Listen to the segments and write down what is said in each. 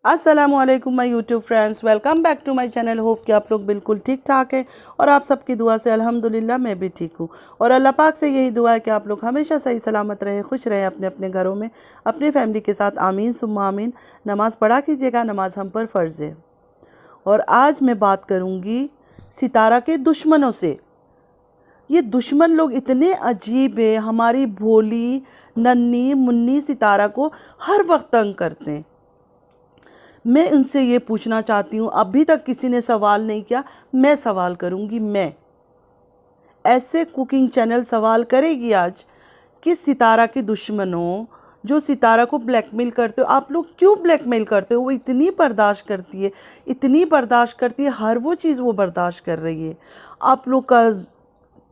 अस्सलामुअलैकुम my YouTube friends, welcome back to my channel. Hope कि आप लोग बिल्कुल ठीक ठाक हैं और आप सबकी दुआ से अल्हम्दुलिल्लाह मैं भी ठीक हूँ। और अल्लाह पाक से यही दुआ है कि आप लोग हमेशा सही सलामत रहें, खुश रहें अपने अपने घरों में अपनी फैमिली के साथ। आमीन सुम्मा आमीन। नमाज़ पढ़ा कीजिएगा, नमाज हम पर फ़र्ज़ है। और आज मैं बात करूँगी सितारा के दुश्मनों से। ये दुश्मन लोग इतने अजीब है, हमारी भोली नन्ही मुन्नी सितारा को हर वक्त तंग करते हैं। मैं उनसे ये पूछना चाहती हूँ, अभी तक किसी ने सवाल नहीं किया, मैं सवाल करूँगी। मैं ऐसे कुकिंग चैनल सवाल करेगी आज कि सितारा के दुश्मनों, जो सितारा को ब्लैकमेल करते हो, आप लोग क्यों ब्लैकमेल करते हो? वो इतनी बर्दाश्त करती है, इतनी बर्दाश्त करती है, हर वो चीज़ वो बर्दाश्त कर रही है। आप लोग का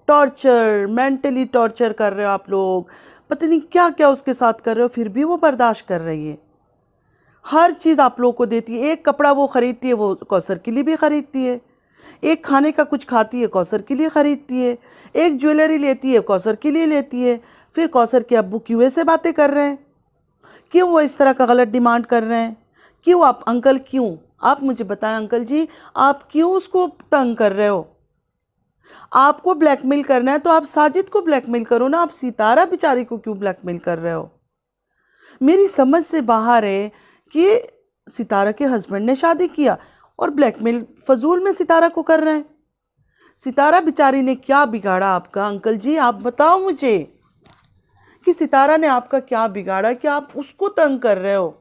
टॉर्चर, मेंटली टॉर्चर कर रहे हो आप लोग, पता नहीं क्या क्या उसके साथ कर रहे हो, फिर भी वो बर्दाश्त कर रही है। हर चीज़ आप लोगों को देती है। एक कपड़ा वो ख़रीदती है, वो कौसर के लिए भी ख़रीदती है। एक खाने का कुछ खाती है, कौसर के लिए ख़रीदती है। एक ज्वेलरी लेती है, कौसर के लिए लेती है। फिर कौसर के अब्बू क्यों ऐसे बातें कर रहे हैं? क्यों वो इस तरह का गलत डिमांड कर रहे हैं? क्यों आप अंकल, क्यों? आप मुझे बताएं अंकल जी, आप क्यों उसको तंग कर रहे हो? आपको ब्लैकमेल करना है तो आप साजिद को ब्लैकमेल करो ना, आप सितारा बेचारी को क्यों ब्लैकमेल कर रहे हो? मेरी समझ से बाहर है कि सितारा के हस्बैंड ने शादी किया और ब्लैकमेल फजूल में सितारा को कर रहे हैं। सितारा बेचारी ने क्या बिगाड़ा आपका? अंकल जी आप बताओ मुझे कि सितारा ने आपका क्या बिगाड़ा कि आप उसको तंग कर रहे हो?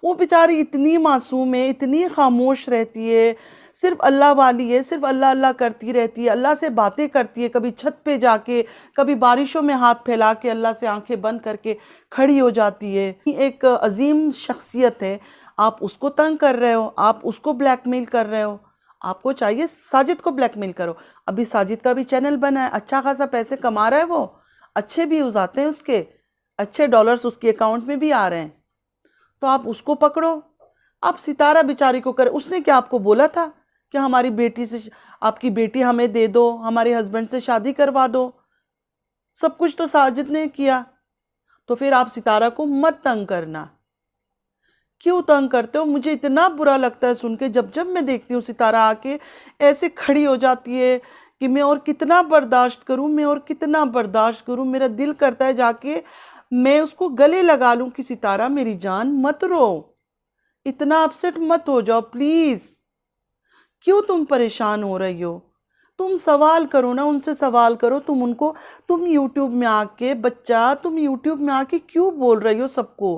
वो बेचारी इतनी मासूम है, इतनी खामोश रहती है, सिर्फ अल्लाह वाली है, सिर्फ अल्लाह अल्लाह करती रहती है, अल्लाह से बातें करती है, कभी छत पे जाके, कभी बारिशों में हाथ फैला के अल्लाह से आंखें बंद करके खड़ी हो जाती है। एक अजीम शख्सियत है, आप उसको तंग कर रहे हो, आप उसको ब्लैकमेल कर रहे हो। आपको चाहिए साजिद को ब्लैकमेल करो। अभी साजिद का भी चैनल बना है, अच्छा खासा पैसे कमा रहा है वो, अच्छे व्यूज़ आते हैं उसके, अच्छे डॉलर्स उसके अकाउंट में भी आ रहे हैं। तो आप उसको पकड़ो। आप सितारा बेचारी को कर, उसने क्या आपको बोला था कि हमारी बेटी से, आपकी बेटी हमें दे दो, हमारे हस्बैंड से शादी करवा दो? सब कुछ तो साजिद ने किया। तो फिर आप सितारा को मत तंग करना। क्यों तंग करते हो? मुझे इतना बुरा लगता है सुन के, जब जब मैं देखती हूँ सितारा आके ऐसे खड़ी हो जाती है कि मैं और कितना बर्दाश्त करूँ, मैं और कितना बर्दाश्त करूँ। मेरा दिल करता है जाके मैं उसको गले लगा लूँ कि सितारा मेरी जान मत रो, इतना अपसेट मत हो जाओ प्लीज़। क्यों तुम परेशान हो रही हो? तुम सवाल करो ना, उनसे सवाल करो। तुम यूट्यूब में आके, बच्चा तुम यूट्यूब में आके क्यों बोल रही हो सबको?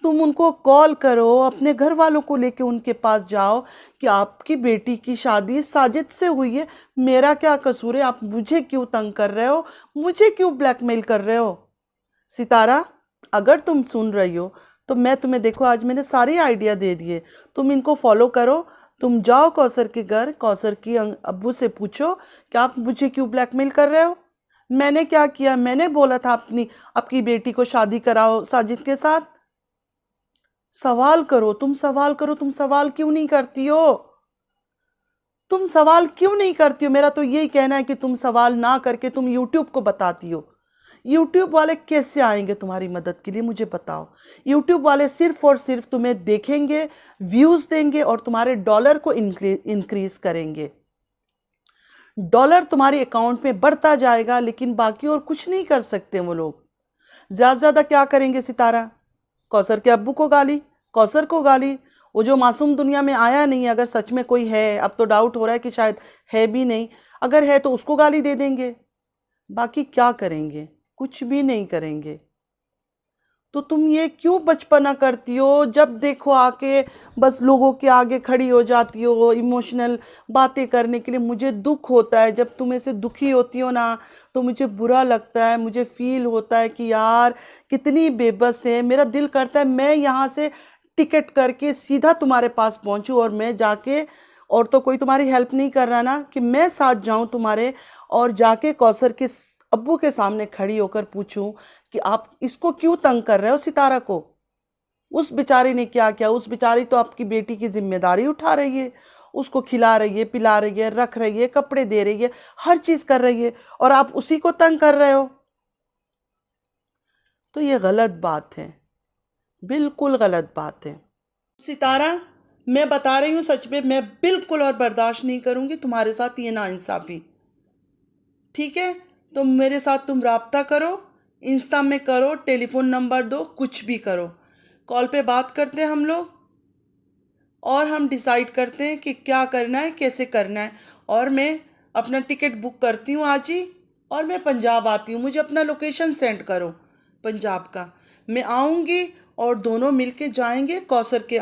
तुम उनको कॉल करो, अपने घर वालों को लेके उनके पास जाओ कि आपकी बेटी की शादी साजिद से हुई है, मेरा क्या कसूर है? आप मुझे क्यों तंग कर रहे हो? मुझे क्यों ब्लैकमेल कर रहे हो? सितारा, अगर तुम सुन रही हो तो मैं तुम्हें, देखो आज मैंने सारे आइडिया दे दिए, तुम इनको फॉलो करो। तुम जाओ कौसर के घर, कौसर की अब्बू से पूछो कि आप मुझे क्यों ब्लैकमेल कर रहे हो? मैंने क्या किया? मैंने बोला था आपकी बेटी को शादी कराओ साजिद के साथ। सवाल करो, तुम सवाल करो। तुम सवाल क्यों नहीं करती हो? तुम सवाल क्यों नहीं करती हो? मेरा तो यही कहना है कि तुम सवाल ना करके तुम यूट्यूब को बताती हो। यूट्यूब वाले कैसे आएंगे तुम्हारी मदद के लिए, मुझे बताओ। यूट्यूब वाले सिर्फ और सिर्फ तुम्हें देखेंगे, व्यूज़ देंगे और तुम्हारे डॉलर को इंक्रीज करेंगे। डॉलर तुम्हारे अकाउंट में बढ़ता जाएगा, लेकिन बाकी और कुछ नहीं कर सकते वो लोग। ज़्यादा से ज़्यादा क्या करेंगे सितारा? कौसर के अब्बू को गाली, कौसर को गाली। वो जो मासूम दुनिया में आया नहीं, अगर सच में कोई है, अब तो डाउट हो रहा है कि शायद है भी नहीं, अगर है तो उसको गाली दे देंगे। बाकी क्या करेंगे? कुछ भी नहीं करेंगे। तो तुम ये क्यों बचपना करती हो? जब देखो आके बस लोगों के आगे खड़ी हो जाती हो इमोशनल बातें करने के लिए। मुझे दुख होता है जब तुम ऐसे दुखी होती हो ना, तो मुझे बुरा लगता है, मुझे फील होता है कि यार कितनी बेबस है। मेरा दिल करता है मैं यहाँ से टिकट करके सीधा तुम्हारे पास पहुँचूँ और मैं जाके, और तो कोई तुम्हारी हेल्प नहीं कर रहा ना, कि मैं साथ जाऊँ तुम्हारे और जाके कौसर के अब्बू के सामने खड़ी होकर पूछूं कि आप इसको क्यों तंग कर रहे हो सितारा को? उस बेचारी ने क्या किया? उस बेचारी तो आपकी बेटी की जिम्मेदारी उठा रही है, उसको खिला रही है, पिला रही है, रख रही है, कपड़े दे रही है, हर चीज कर रही है, और आप उसी को तंग कर रहे हो। तो ये गलत बात है, बिल्कुल गलत बात है। सितारा, मैं बता रही हूँ सच में, मैं बिल्कुल और बर्दाश्त नहीं करूँगी तुम्हारे साथ ये नाइंसाफ़ी। ठीक है, तो मेरे साथ तुम राब्ता करो, इंस्टा में करो, टेलीफोन नंबर दो, कुछ भी करो, कॉल पे बात करते हैं हम लोग और हम डिसाइड करते हैं कि क्या करना है, कैसे करना है। और मैं अपना टिकट बुक करती हूँ आज ही और मैं पंजाब आती हूँ। मुझे अपना लोकेशन सेंड करो पंजाब का, मैं आऊँगी और दोनों मिलके जाएंगे कौसर के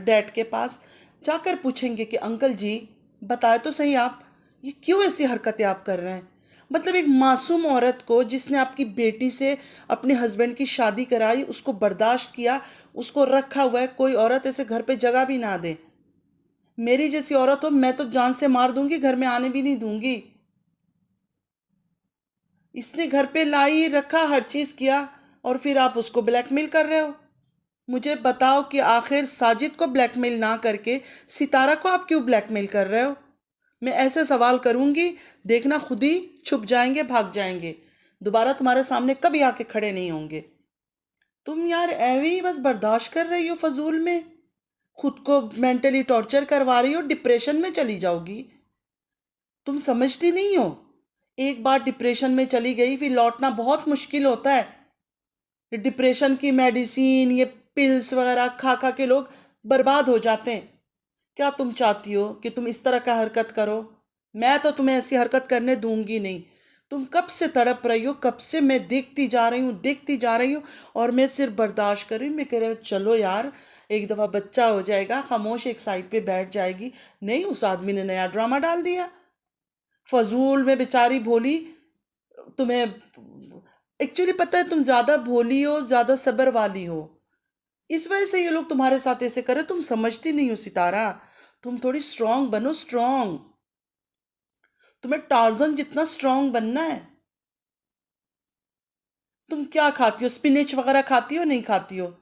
डैड के पास। जाकर पूछेंगे कि अंकल जी बताए तो सही, आप ये क्यों ऐसी हरकतें आप कर रहे हैं। मतलब एक मासूम औरत को जिसने आपकी बेटी से अपने हस्बैंड की शादी कराई, उसको बर्दाश्त किया, उसको रखा हुआ है, कोई औरत ऐसे घर पे जगह भी ना दे। मेरी जैसी औरत हो मैं तो जान से मार दूंगी, घर में आने भी नहीं दूंगी। इसने घर पे लाई रखा, हर चीज़ किया और फिर आप उसको ब्लैकमेल कर रहे हो। मुझे बताओ कि आखिर साजिद को ब्लैकमेल ना करके सितारा को आप क्यों ब्लैकमेल कर रहे हो। मैं ऐसे सवाल करूंगी, देखना खुद ही छुप जाएंगे, भाग जाएंगे, दोबारा तुम्हारे सामने कभी आके खड़े नहीं होंगे। तुम यार ऐवे ही बस बर्दाश्त कर रही हो, फजूल में खुद को मेंटली टॉर्चर करवा रही हो, डिप्रेशन में चली जाओगी। तुम समझती नहीं हो, एक बार डिप्रेशन में चली गई फिर लौटना बहुत मुश्किल होता है। डिप्रेशन की मेडिसिन, ये पिल्स वगैरह खा खा के लोग बर्बाद हो जाते हैं। क्या तुम चाहती हो कि तुम इस तरह का हरकत करो। मैं तो तुम्हें ऐसी हरकत करने दूंगी नहीं। तुम कब से तड़प रही हो, कब से मैं देखती जा रही हूँ, देखती जा रही हूँ और मैं सिर्फ बर्दाश्त कर रही हूँ। मैं कह रही हूँ चलो यार, एक दफ़ा बच्चा हो जाएगा, खामोश एक साइड पे बैठ जाएगी। नहीं, उस आदमी ने नया ड्रामा डाल दिया। फजूल में बेचारी भोली। तुम्हें एक्चुअली पता है तुम ज़्यादा भोली हो, ज़्यादा सब्र वाली हो, इस वजह से ये लोग तुम्हारे साथ ऐसे करे। तुम समझती नहीं हो सितारा, तुम थोड़ी स्ट्रांग बनो, स्ट्रांग। तुम्हें टार्जन जितना स्ट्रांग बनना है। तुम क्या खाती हो, स्पिनच वगैरह खाती हो, नहीं खाती हो।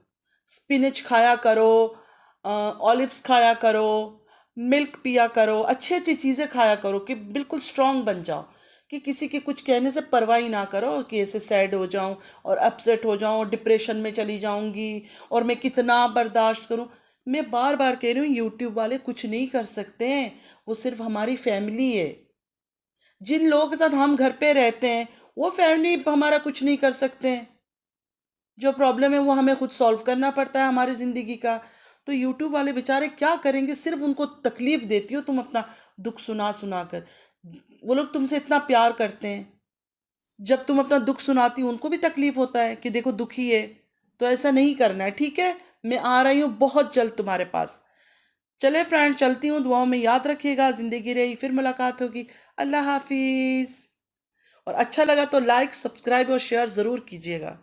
स्पिनच खाया करो, ऑलिव्स खाया करो, मिल्क पिया करो, अच्छी अच्छी चीज़ें खाया करो कि बिल्कुल स्ट्रांग बन जाओ, कि किसी के कुछ कहने से परवाह ही ना करो कि ऐसे सैड हो जाऊं और अपसेट हो जाऊं और डिप्रेशन में चली जाऊंगी और मैं कितना बर्दाश्त करूं। मैं बार बार कह रही हूँ, यूट्यूब वाले कुछ नहीं कर सकते हैं, वो सिर्फ हमारी फैमिली है। जिन लोगों के साथ हम घर पे रहते हैं वो फैमिली हमारा कुछ नहीं कर सकते हैं। जो प्रॉब्लम है वो हमें खुद सॉल्व करना पड़ता है हमारी ज़िंदगी का। तो यूट्यूब वाले बेचारे क्या करेंगे, सिर्फ उनको तकलीफ देती हो तुम अपना दुख सुना सुना कर। वो लोग तुमसे इतना प्यार करते हैं, जब तुम अपना दुख सुनाती हो उनको भी तकलीफ होता है कि देखो दुखी है। तो ऐसा नहीं करना है, ठीक है। मैं आ रही हूँ बहुत जल्द तुम्हारे पास। चले फ्रेंड, चलती हूँ, दुआओं में याद रखिएगा, ज़िंदगी रही फिर मुलाकात होगी। अल्लाह हाफिज़। और अच्छा लगा तो लाइक, सब्सक्राइब और शेयर ज़रूर कीजिएगा।